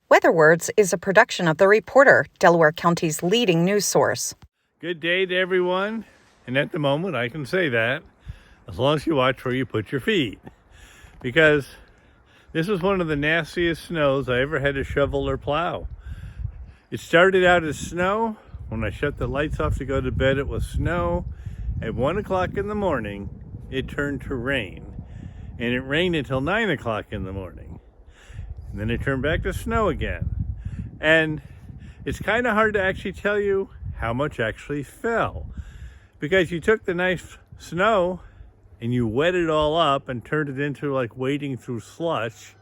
Weather Words is a production of The Reporter, Delaware County's leading news source. Good day to everyone, and at the moment I can say that as long as you watch where you put your feet, because this was one of the nastiest snows I ever had to shovel or plow. It started out as snow. When I shut the lights off to go to bed, it was snow. At 1 o'clock in the morning, it turned to rain, and it rained until 9 o'clock in the morning, and then it turned back to snow again. And it's kind of hard to actually tell you how much actually fell, because you took the nice snow and you wet it all up and turned it into like wading through slush.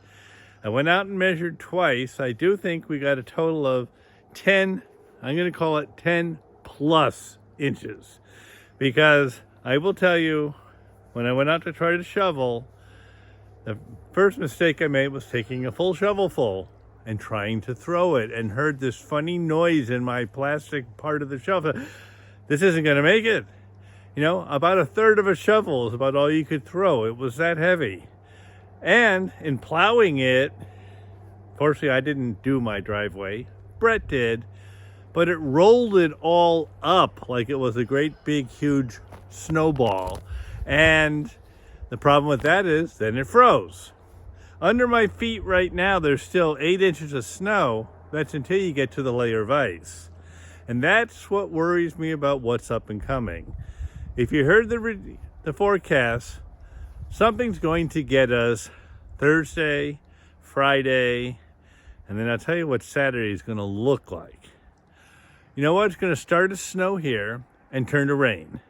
I went out and measured twice. I do think we got a total of 10, I'm going to call it 10 plus inches, because I will tell you, when I went out to try to shovel, the first mistake I made was taking a full shovelful and trying to throw it, and heard this funny noise in my plastic part of the shovel. This isn't going to make it. You know, about a third of a shovel is about all you could throw. It was that heavy. And in plowing it, fortunately I didn't do my driveway. Brett did, but it rolled it all up like it was a great big huge snowball. And the problem with that is then it froze. Under my feet right now, there's still 8 inches of snow. That's until you get to the layer of ice. And that's what worries me about what's up and coming. If you heard the forecast, something's going to get us Thursday, Friday, and then I'll tell you what Saturday is going to look like. You know what? It's going to start to snow here and turn to rain.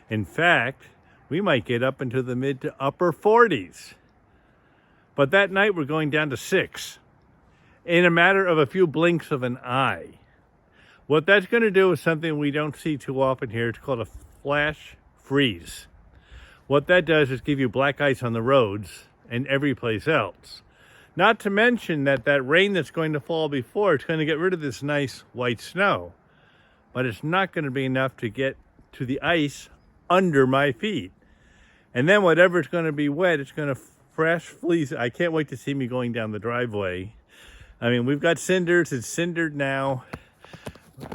In fact, we might get up into the mid to upper 40s. But that night we're going down to 6 in a matter of a few blinks of an eye. What that's going to do is something we don't see too often here. It's called a flash freeze. What that does is give you black ice on the roads and every place else. Not to mention that rain that's going to fall before, it's going to get rid of this nice white snow. But it's not going to be enough to get to the ice under my feet. And then whatever's going to be wet, it's going to fresh freeze. I can't wait to see me going down the driveway. I mean, we've got cinders. It's cindered now.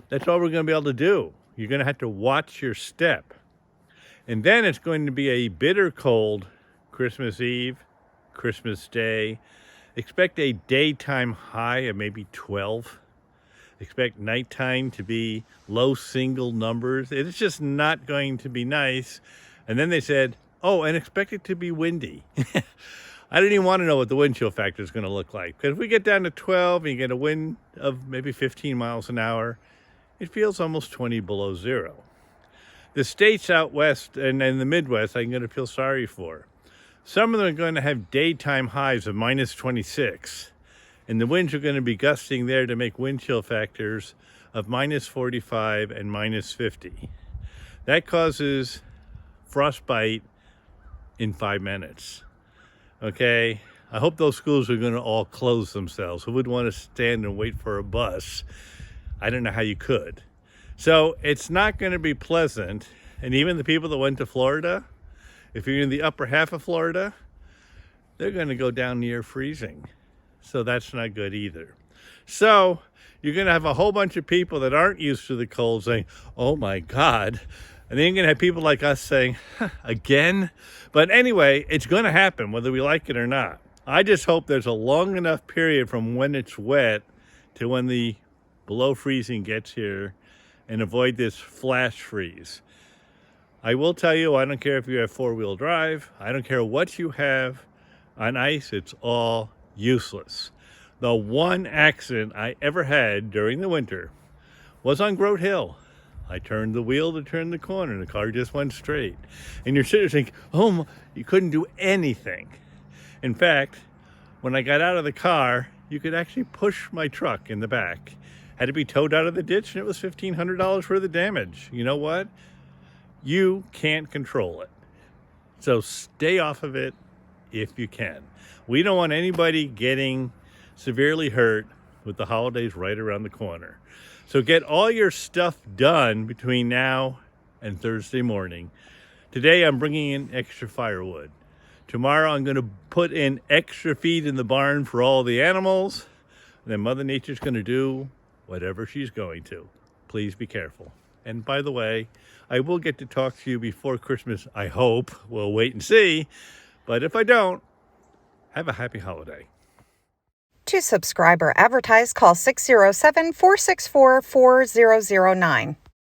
That's all we're going to be able to do. You're going to have to watch your step. And then it's going to be a bitter cold Christmas Eve, Christmas Day. Expect a daytime high of maybe 12. Expect nighttime to be low single numbers. It's just not going to be nice. And then they said, oh, and expect it to be windy. I don't even want to know what the wind chill factor is going to look like. Because if we get down to 12 and you get a wind of maybe 15 miles an hour, it feels almost 20 below zero. The states out west and in the Midwest, I'm going to feel sorry for. Some of them are going to have daytime highs of minus 26. And the winds are going to be gusting there to make wind chill factors of minus 45 and minus 50. That causes frostbite in 5 minutes. Okay, I hope those schools are going to all close themselves. Who would want to stand and wait for a bus? I don't know how you could. So it's not going to be pleasant. And even the people that went to Florida, if you're in the upper half of Florida, they're going to go down near freezing. So that's not good either. So you're going to have a whole bunch of people that aren't used to the cold saying, oh my God. And then you're going to have people like us saying, again? But anyway, it's going to happen whether we like it or not. I just hope there's a long enough period from when it's wet to when the below freezing gets here, and avoid this flash freeze. I will tell you, I don't care if you have 4-wheel drive. I don't care what you have on ice. It's all useless. The one accident I ever had during the winter was on Groat Hill. I turned the wheel to turn the corner, and the car just went straight. And you're sitting there thinking, oh, you couldn't do anything. In fact, when I got out of the car, you could actually push my truck in the back. Had to be towed out of the ditch, and it was $1,500 for the damage. You know what? You can't control it. So stay off of it if you can. We don't want anybody getting severely hurt with the holidays right around the corner. So get all your stuff done between now and Thursday morning. Today I'm bringing in extra firewood. Tomorrow I'm going to put in extra feed in the barn for all the animals. then Mother Nature's going to do whatever she's going to. Please be careful. And by the way, I will get to talk to you before Christmas, I hope. We'll wait and see. But if I don't, have a happy holiday. To subscribe or advertise, call 607-464-4009.